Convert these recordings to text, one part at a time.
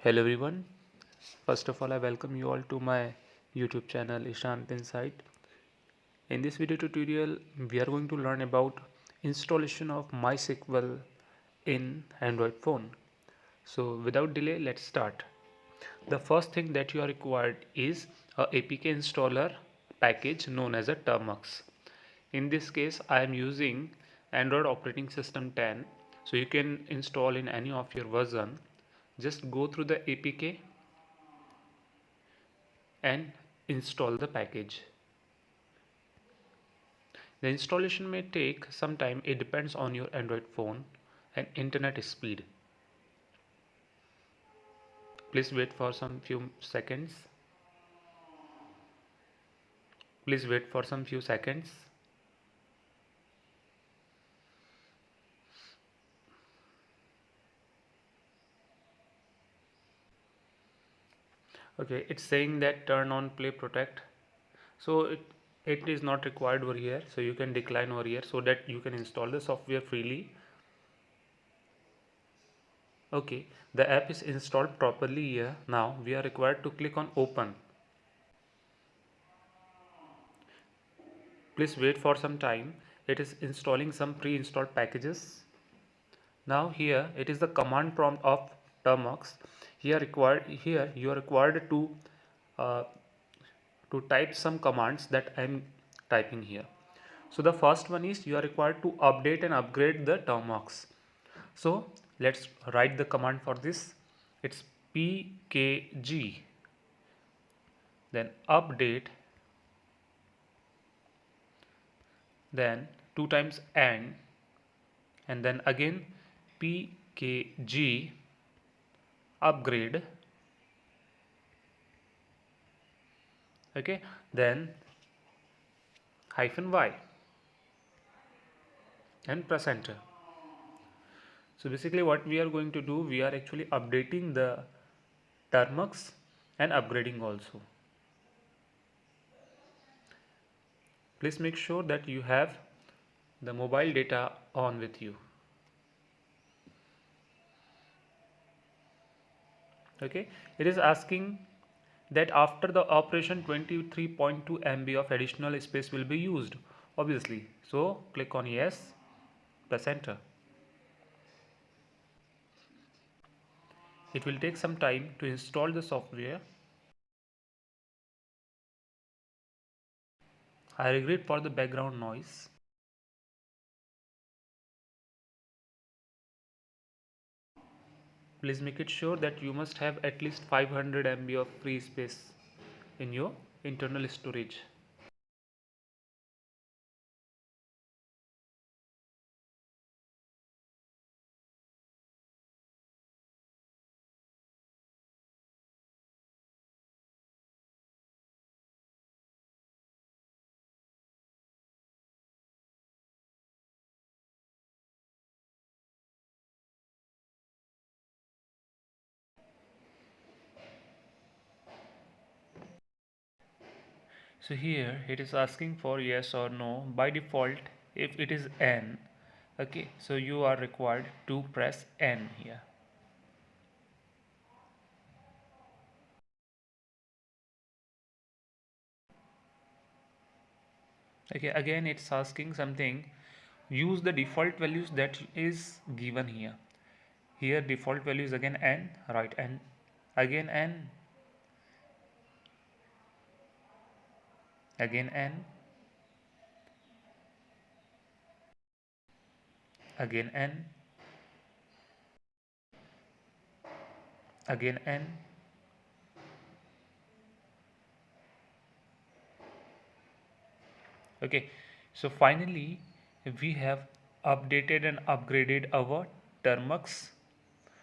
Hello everyone. First of all, I welcome you all to my YouTube channel Ishant Insight. In this video tutorial, we are going to learn about installation of MySQL in Android phone. So without delay, let's start. The first thing that you are required is a APK installer package known as a Termux. In this case, I am using Android operating system 10. So you can install in any of your version. Just go through the APK and install the package. The installation may take some time. It depends on your Android phone and internet speed. Please wait for some few seconds. Please wait for some few seconds. Okay, it's saying that turn on play protect. So it is not required over here. So you can decline over here so that you can install the software freely. Okay, the app is installed properly here. Now we are required to click on open. Please wait for some time. It is installing some pre-installed packages. Now here it is the command prompt of Termux. Here you are required uh, to type some commands that I am typing here. So the first one is you are required to update and upgrade the Termux. So let's write the command for this. It's pkg, then update, then 2 times and then again pkg upgrade. Okay, then -y and press enter. So basically what we are going to do, we are actually updating the Termux and upgrading also. Please make sure that you have the mobile data on with you. Okay, it is asking that after the operation 23.2 MB of additional space will be used, obviously. So click on yes, press enter. It will take some time to install the software. I regret for the background noise. Please make it sure that you must have at least 500 MB of free space in your internal storage. So here it is asking for yes or no. By default, if it is N, okay, so you are required to press N here. Okay, again it's asking something. Use the default values that is given here. Here default value is again N, right, and again N, again N, again N, again N. Okay, so finally we have updated and upgraded our Termux.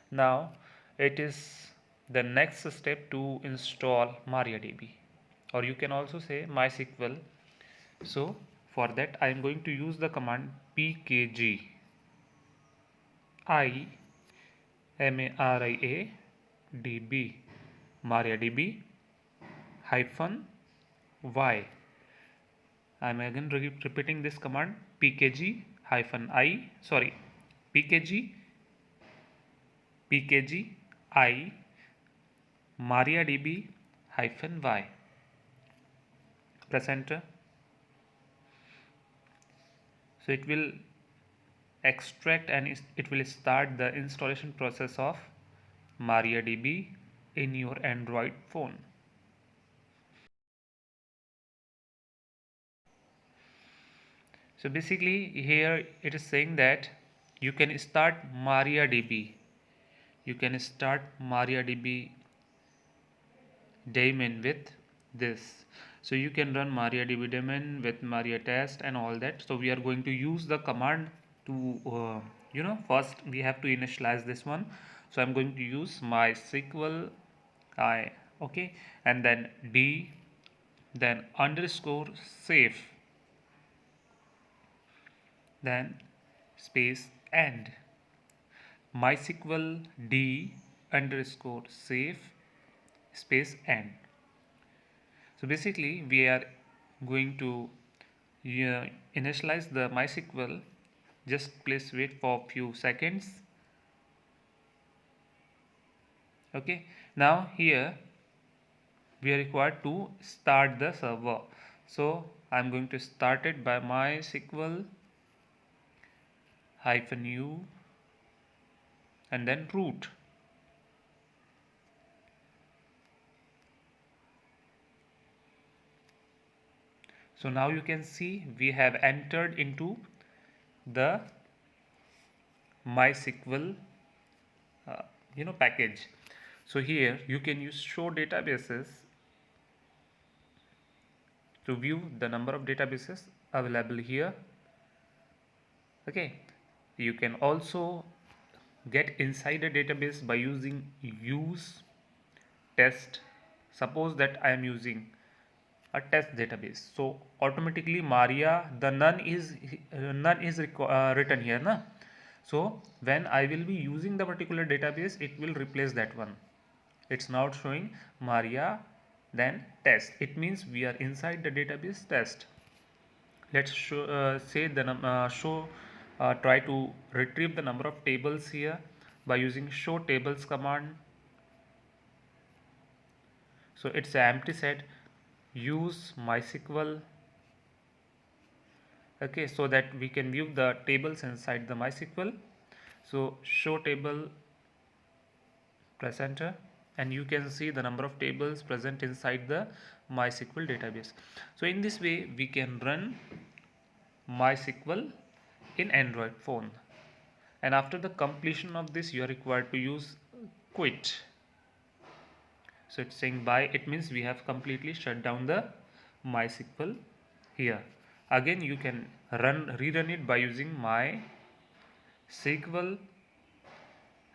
Now it is the next step to install MariaDB, or you can also say MySQL. So for that I am going to use the command pkg MariaDB MariaDB hyphen y. I am again repeating this command pkg hyphen I, sorry, pkg i MariaDB -y. Press enter. So it will extract and it will start the installation process of MariaDB in your Android phone. So basically here it is saying that you can start MariaDB. You can start MariaDB daemon with this. So you can run MariaDB daemon with Maria test and all that. So we are going to use the command to first we have to initialize this one. So I'm going to use MySQL I, okay, and then D, then underscore safe, then space end. MySQL D underscore safe space end. So basically we are going to initialize the MySQL. Just please wait for a few seconds. Okay, now here we are required to start the server. So I'm going to start it by MySQL -u and then root. So now you can see we have entered into the MySQL package. So here you can use show databases to view the number of databases available here. Okay, you can also get inside a database by using use test. Suppose that I am using a test database, so automatically Maria the none is written here na. So when I will be using the particular database, it will replace that one. It's not showing Maria then test. It means we are inside the database test. Let's say the try to retrieve the number of tables here by using show tables command. So it's an empty set. Use MySQL, okay, so that we can view the tables inside the MySQL. So show table, press enter, and you can see the number of tables present inside the MySQL database. So in this way we can run MySQL in Android phone, and after the completion of this you are required to use quit. So it's saying bye. It means we have completely shut down the MySQL here. Again you can rerun it by using MySQL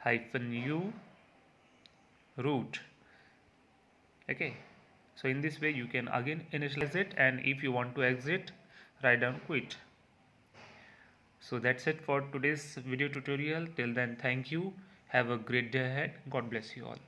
-u root. Okay, so in this way you can again initialize it, and if you want to exit, write down quit. So that's it for today's video tutorial. Till then, thank you. Have a great day ahead. God bless you all.